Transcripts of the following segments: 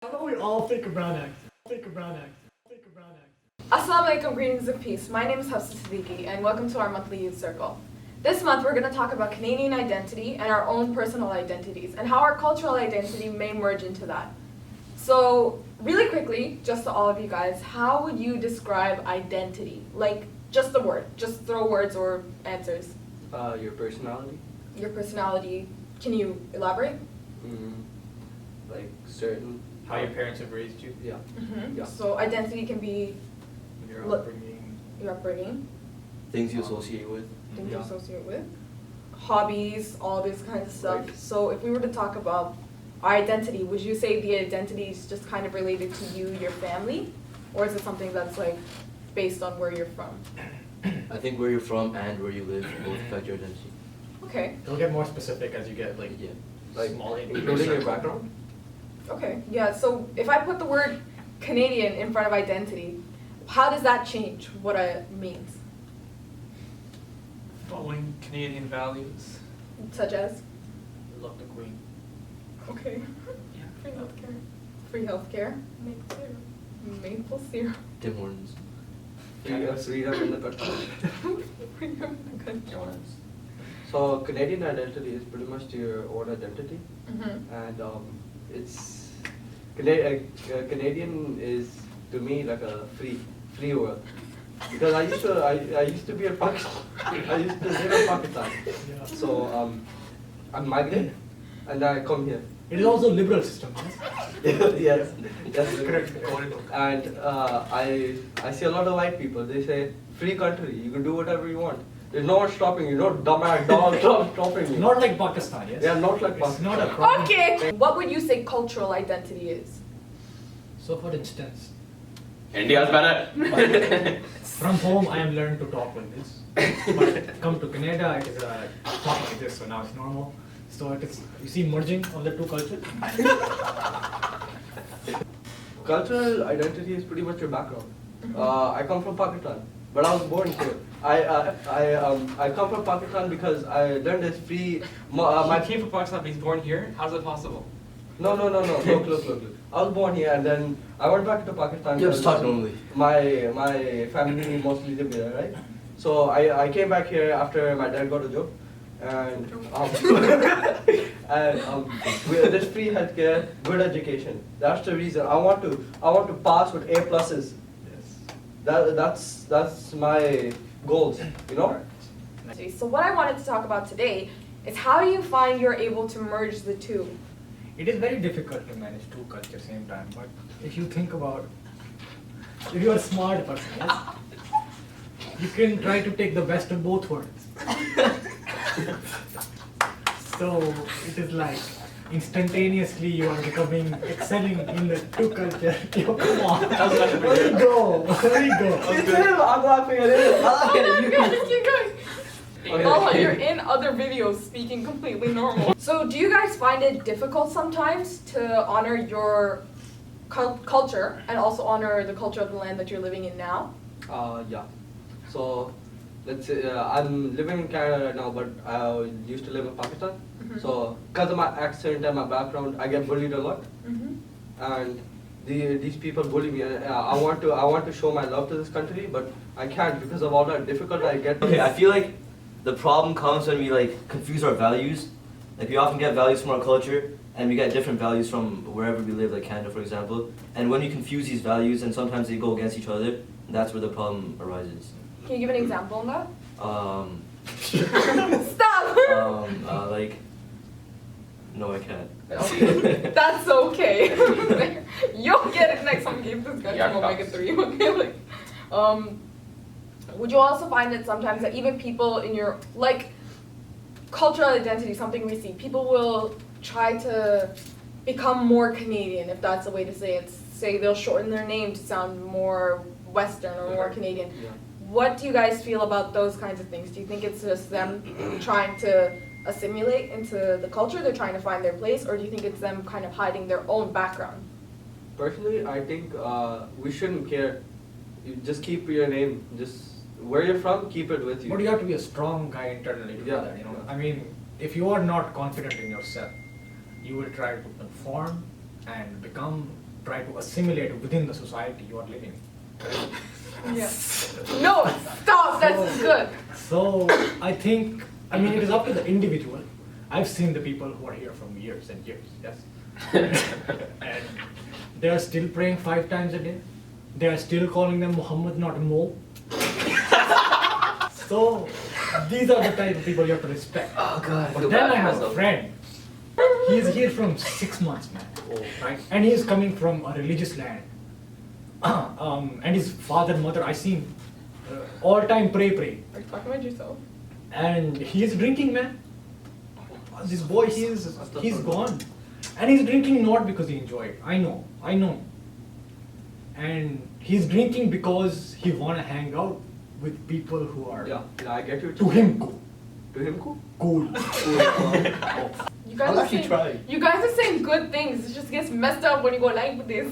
How about we all fake a brown accent? Fake a brown accent. Fake a brown accent. Assalamualaikum, greetings of peace. My name is Hafsa and welcome to our monthly youth circle. This month we're going to talk about Canadian identity and our own personal identities and how our cultural identity may merge into that. So really quickly, just to all of you guys, how would you describe identity? Like just the word, just throw words or answers. Your personality. Your personality, can you elaborate? Like certain. How your parents have raised you, Yeah. Yeah. So identity can be your Look. upbringing. your upbringing, Things you associate with. things you Yeah. associate with, hobbies, all this kind of stuff. Right. So if we were to talk about our identity, would you say the identity is just kind of related to you, your family? Or is it something that's like based on where you're from? I think where you're from and where you live both affect your identity. Okay, It'll get more specific as you get like Yeah. Like small including your background. okay, yeah, so if I put the word Canadian in front of identity, how does that change what it means? Following Canadian values. Such as? love the Queen. Okay. Yeah. Free healthcare. Free healthcare. Maple syrup. Maple syrup. Tim Hortons. Freedom in the country. Freedom in the country. So Canadian identity is pretty much your own identity, Mm-hmm. and it's Canadian is to me like a free world. Because I used to be in Pakistan. I used to live in Pakistan. Yeah. So I migrated and I come here. It is also a liberal system, yes? Yes, that's Correct. And I see a lot of white people. They say free country, you can do whatever you want. There's no one stopping you. No dumbass dog stopping you. Not like Pakistan, yes? They are not like It's Pakistan. not a problem. Okay. What would you say cultural identity is? So for instance, India's better. from home I am learning to talk like this. But come to Canada, it is talk like this, so now it's normal. So it is, you see merging of the two cultures? Cultural identity is pretty much your background. I come from Pakistan, but I was born here. I come from Pakistan because I learned this free. My came from Pakistan, but he's born here. How's it possible? No. Look. I was born here and then I went back to Pakistan. Yeah, just talk because normally. My family mostly live there, right? So I came back here after my dad got a job, and with this free healthcare, good education. That's the reason I want to pass with A pluses. Yes. That's my goals, you know. So what I wanted to talk about today is how do you find you're able to merge the two? It is very difficult to manage two cultures at the same time, but if you think about, if you are a smart person, yes, you can try to take the best of both worlds. So it is like instantaneously you are becoming excelling in the two culture. Yo, come on, there you go, there you go. I'm laughing at it. Keep going. Oh, you're in other videos speaking completely normal. So do you guys find it difficult sometimes to honor your culture and also honor the culture of the land that you're living in now? Yeah. So let's say I'm living in Canada right now, but I used to live in Pakistan. So because of my accent and my background, I get bullied a lot, and these people bully me. And I want to show my love to this country, but I can't because of all that difficulty I get. Okay, I feel like the problem comes when we like confuse our values. Like we often get values from our culture and we get different values from wherever we live, like Canada for example. And when we confuse these values and sometimes they go against each other, that's where the problem arises. Can you give an example on that? Stop! Like, no I can't. Okay. That's okay. You'll get it next time. Give this guy Yeah, some omega 3. Okay, like, would you also find that sometimes that even people in your like cultural identity, something we see, people will try to become more Canadian, if that's a way to say it. Say they'll shorten their name to sound more Western or more Canadian. Yeah. What do you guys feel about those kinds of things? Do you think it's just them trying to assimilate into the culture, they're trying to find their place, or do you think it's them kind of hiding their own background? Personally, I think we shouldn't care. You just keep your name. Just where you're from, keep it with you. But you have to be a strong guy internally to do Yeah. that, you know. I mean, if you are not confident in yourself, you will try to conform and become try to assimilate within the society you are living. Yeah. No, stop. That's good. So I think, I mean, it is up to the individual. I've seen the people who are here from years and years, yes. And they are still praying 5 times a day. They are still calling them Muhammad, not Mo. So these are the type of people you have to respect. Oh God. But then I have a friend. He's here from 6 months, man. Right? And he's coming from a religious land. And his father, mother, I seen all time pray. Are you talking about yourself? And he's drinking, man. This boy, he's gone. And he's drinking not because he enjoyed. I know. And he's drinking because he wanna hang out with people who are Yeah, I get you. to him cool. To him, cool. Cool. You guys, I'll are actually saying, try. you guys are saying good things. It just gets messed up when you go like this.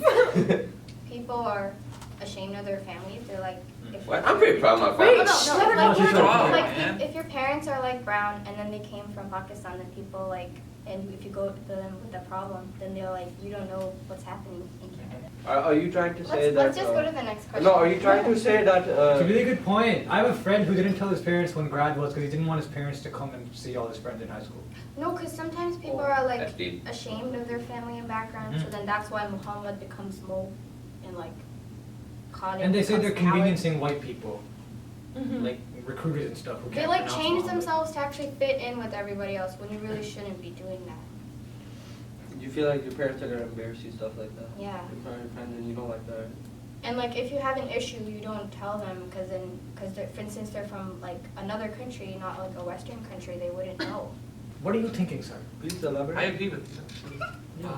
People are ashamed of their families. They're like, Well, I'm pretty proud of my Wait, family. no, let her like, finish. like, Man. if your parents are like brown and then they came from Pakistan, then people like, and if you go to them with a problem, then they're like, you don't know what's happening in Canada. Are you trying to say Let's that? just go to the next question. No, are you trying to say that? It's a really good point. I have a friend who didn't tell his parents when grad was because he didn't want his parents to come and see all his friends in high school. No, because sometimes people Oh, are like that's deep. ashamed of their family and background, so then that's why Muhammad becomes Mo and like Khalid And they say they're becomes Khalid. conveniencing white people, Mhm. like recruiters and stuff. Who They can't like pronounce change Muhammad. themselves to actually fit in with everybody else when you really shouldn't be doing that. You feel like your parents are gonna embarrass you, stuff like that. Yeah. In front of your friends, and you don't like that. And like if you have an issue, you don't tell them because for instance they're from like another country, not like a Western country, they wouldn't know. What are you thinking, sir? Please elaborate. I agree with you.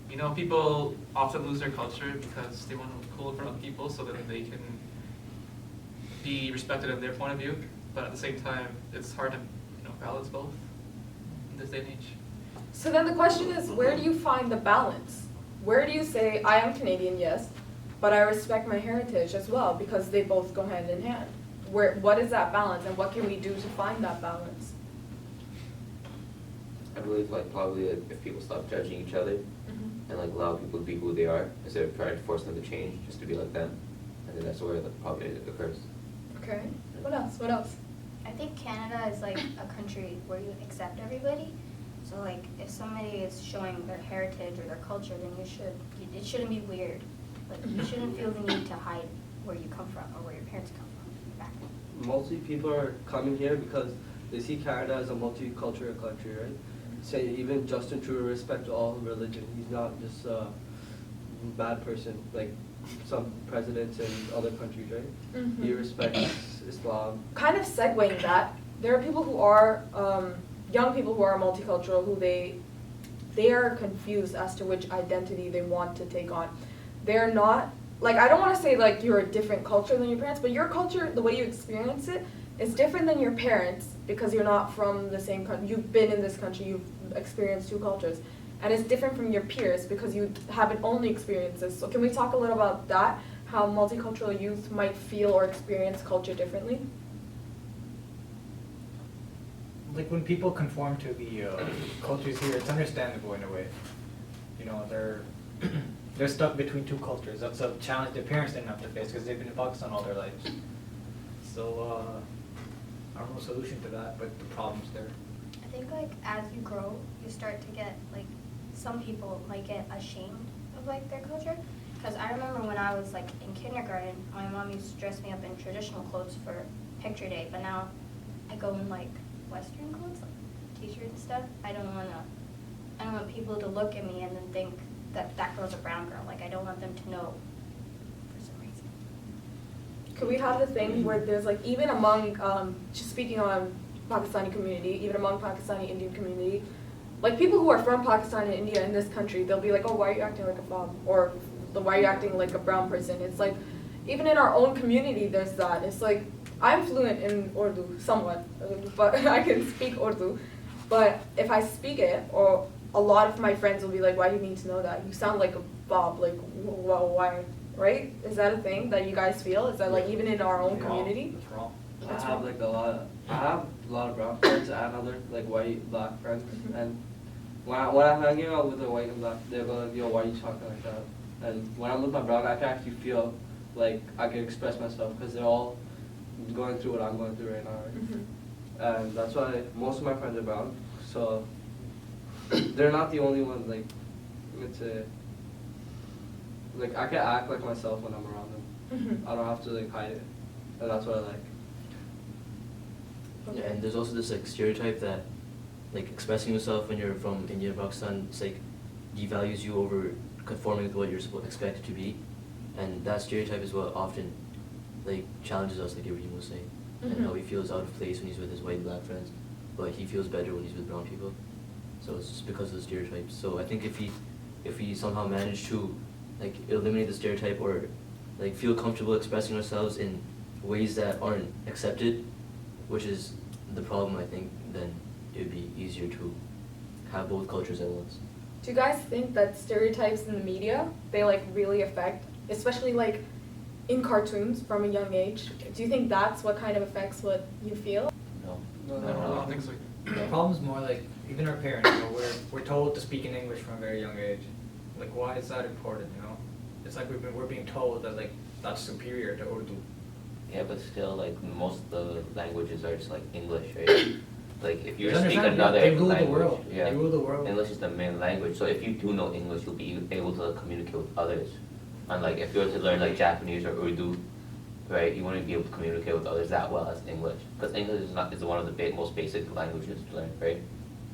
You know, people often lose their culture because they want to look cool in front of people so that they can be respected in their point of view. But at the same time, it's hard to balance both in this day and age. So then the question is, where do you find the balance? Where do you say, I am Canadian, yes, but I respect my heritage as well, because they both go hand in hand? What is that balance, and what can we do to find that balance? I believe like probably if people stop judging each other and like allow people to be who they are instead of trying to force them to change just to be like them, I think that's where the problem occurs. Okay, what else? I think Canada is like a country where you accept everybody. So like if somebody is showing their heritage or their culture, then it shouldn't be weird. Like you shouldn't feel the need to hide where you come from or where your parents come from. Your background. Mostly people are coming here because they see Canada as a multicultural country, right? Say even Justin Trudeau respects all religion. He's not just a bad person like some presidents in other countries, right? Mhm. He respects Islam. Kind of segueing that, there are people who are, young people who are multicultural who they are confused as to which identity they want to take on. They're not, like I don't want to say like you're a different culture than your parents, but your culture, the way you experience it, is different than your parents because you're not from the same country. You've been in this country, you've experienced 2 cultures. And it's different from your peers because you haven't only experienced this. So can we talk a little about that? How multicultural youth might feel or experience culture differently? Like when people conform to the cultures here, it's understandable in a way. You know, they're stuck between 2 cultures. That's a challenge their parents didn't have to face because they've been in Pakistan all their lives. So I don't know a solution to that, but the problem's there. I think like as you grow, you start to get like some people might get ashamed of like their culture. Because I remember when I was like in kindergarten, my mom used to dress me up in traditional clothes for picture day, but now I go in like Western clothes, like t-shirts and stuff. I don't want people to look at me and then think that that girl's a brown girl. Like I don't want them to know for some reason. Could we have the thing where there's like, even among, just speaking on Pakistani community, even among Pakistani Indian community, like people who are from Pakistan and India in this country, they'll be like, oh, why are you acting like a fob? Or why are you acting like a brown person? It's like, even in our own community, there's that. It's like, I'm fluent in Urdu, somewhat, but I can speak Urdu. But if I speak it, or a lot of my friends will be like, why do you need to know that? You sound like a fob, like, well, why? Right? Is that a thing that you guys feel? Is that like even in our own community? That's wrong. That's I have wrong. like I have a lot of brown friends and other like white, black friends, Mhm. and when I'm hanging out with the white and black, they'll go like, yo, why are you talking like that? And when I'm with my brown, I can actually feel like I can express myself because they're all going through what I'm going through right now. Right? And that's why most of my friends are brown. So they're not the only ones. Like, it's a, like I can act like myself when I'm around them. I don't have to like hide it, and that's what I like. Yeah, and there's also this like stereotype that like expressing yourself when you're from India and Pakistan, it's like devalues you over conforming with what you're expected to be, and that stereotype is what often like challenges us, like Ibrahim was saying, and how he feels out of place when he's with his white and black friends, but he feels better when he's with brown people. So it's just because of the stereotypes. So I think if we somehow manage to like eliminate the stereotype or like feel comfortable expressing ourselves in ways that aren't accepted, which is the problem, I think, then it would be easier to have both cultures at once. Do you guys think that stereotypes in the media, they like really affect, especially like in cartoons from a young age? Do you think that's what kind of affects what you feel? No. I don't think so. The problem's more like, even our parents, you know, we're told to speak in English from a very young age. Like, why is that important, you know? It's like we're being told that, like, that's superior to Urdu. Yeah, but still, like, most of the languages are just like English, right? Like, if you It's speak understandable. another They rule the language, world. yeah, They rule the world. English is the main language. So if you do know English, you'll be able to communicate with others. Unlike if you were to learn like Japanese or Urdu, right, you wouldn't be able to communicate with others that well as English, because English is one of the most basic languages to learn, right?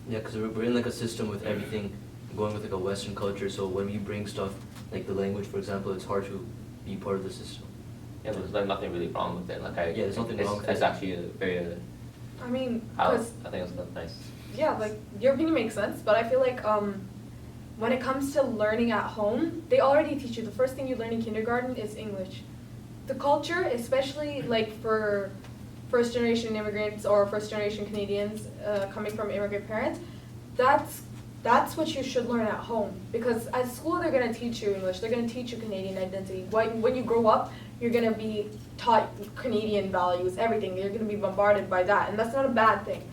Yeah, because we're in like a system with everything going with like a Western culture, so when we bring stuff like the language, for example, it's hard to be part of the system. Yeah, but there's like nothing really wrong with it. Like Yeah, there's nothing wrong with it's it. actually a very I mean, I because think it's nice. yeah, like your opinion makes sense, but I feel like when it comes to learning at home, they already teach you. The first thing you learn in kindergarten is English. The culture, especially like for first generation immigrants or first generation Canadians coming from immigrant parents, that's what you should learn at home, because at school they're going to teach you English, they're going to teach you Canadian identity. When you grow up, you're going to be taught Canadian values, everything. You're going to be bombarded by that, and that's not a bad thing.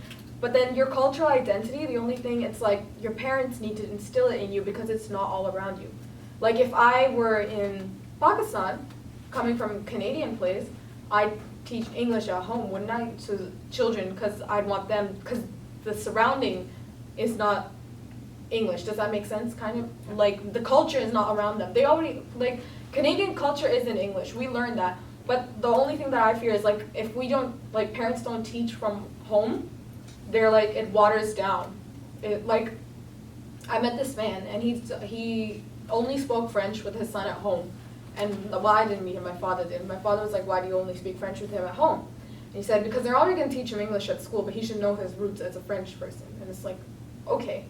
But then your cultural identity, the only thing, it's like your parents need to instill it in you because it's not all around you. Like if I were in Pakistan, coming from a Canadian place, I'd teach English at home, wouldn't I, to children, because I'd want them, because the surrounding is not English. Does that make sense? Kind of like the culture is not around them. They already, like, Canadian culture isn't English. We learned that. But the only thing that I fear is like if we don't, like parents don't teach from home, they're like, it waters down. Like, I met this man and he only spoke French with his son at home. And well, I didn't meet him, my father did. My father was like, why do you only speak French with him at home? And he said, because they're already going to teach him English at school, but he should know his roots as a French person. And it's like, okay.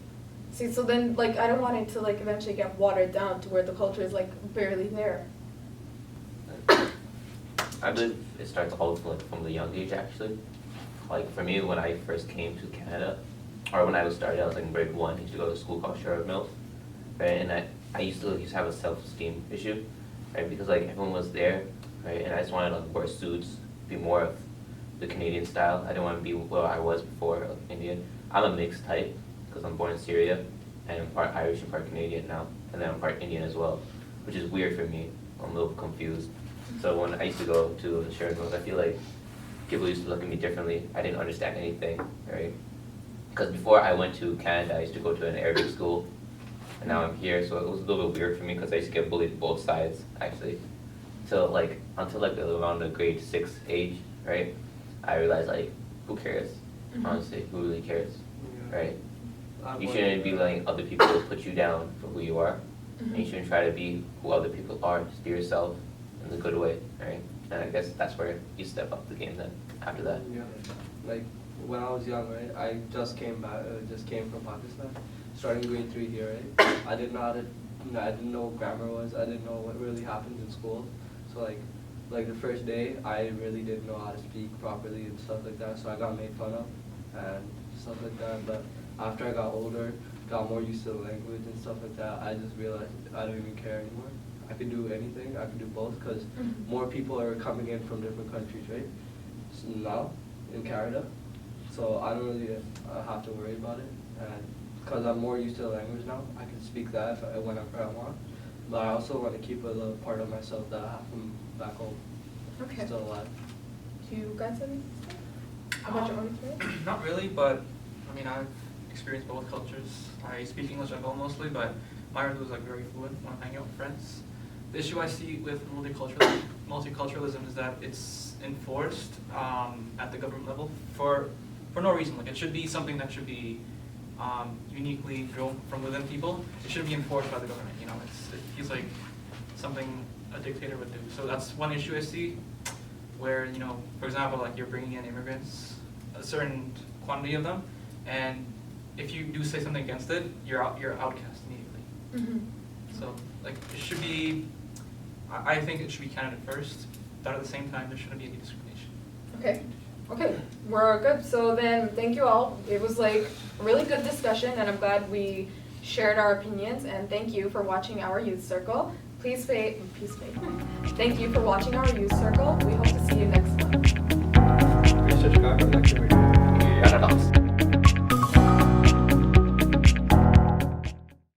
See, so then, like, I don't want it to, like, eventually get watered down to where the culture is, like, barely there. I believe it starts all from the young age, actually. Like, for me, when I first came to Canada, or when I was started, I was like in grade 1, I used to go to a school called Sherwood Mills, right? And I used to have a self-esteem issue, right? Because, like, everyone was there, right? And I just wanted to, like, wear suits, be more of the Canadian style. I didn't want to be what I was before, like, Indian. I'm a mixed type, because I'm born in Syria, and I'm part Irish and part Canadian now, and then I'm part Indian as well, which is weird for me. I'm a little confused. So when I used to go to the Sherwood Mills, I feel like people used to look at me differently. I didn't understand anything, right? Because before I went to Canada, I used to go to an Arabic school, and now I'm here, so it was a little bit weird for me because I used to get bullied both sides, actually. So until around the grade 6 age, right? I realized, like, who cares? Honestly, who really cares, right? You shouldn't be letting other people put you down for who you are. And you shouldn't try to be who other people are. Just be yourself in a good way, right? And I guess that's where you step up the game then, after that. Yeah, like when I was young, right, I just came from Pakistan, starting grade 3 here, right? I didn't know I didn't know what grammar was, I didn't know what really happens in school. So like the first day, I really didn't know how to speak properly and stuff like that, so I got made fun of and stuff like that. But after I got older, got more used to the language and stuff like that, I just realized I don't even care anymore. I can do anything, I can do both, because more people are coming in from different countries, right? So now, in Canada, so I don't really have to worry about it. And because I'm more used to the language now. I can speak that whenever I want. But I also want to keep a little part of myself that I have from back home Okay. still alive. Do you guys have anything to say about your own experience? Not really, but I mean, I've experienced both cultures. I speak English at home mostly, but my Urdu is like very fluent when I'm hanging out with friends. The issue I see with multiculturalism is that it's enforced at the government level for no reason. Like it should be something that should be uniquely grown from within people. It shouldn't be enforced by the government. You know, it feels like something a dictator would do. So that's one issue I see, where for example, like you're bringing in immigrants, a certain quantity of them, and if you do say something against it, you're outcast immediately. Mm-hmm. So like it should be, I think it should be Canada first, but at the same time there shouldn't be any discrimination. Okay. Okay, we're good. So then, thank you all. It was like a really good discussion, and I'm glad we shared our opinions. And thank you for watching our youth circle. Thank you for watching our youth circle. We hope to see you next month.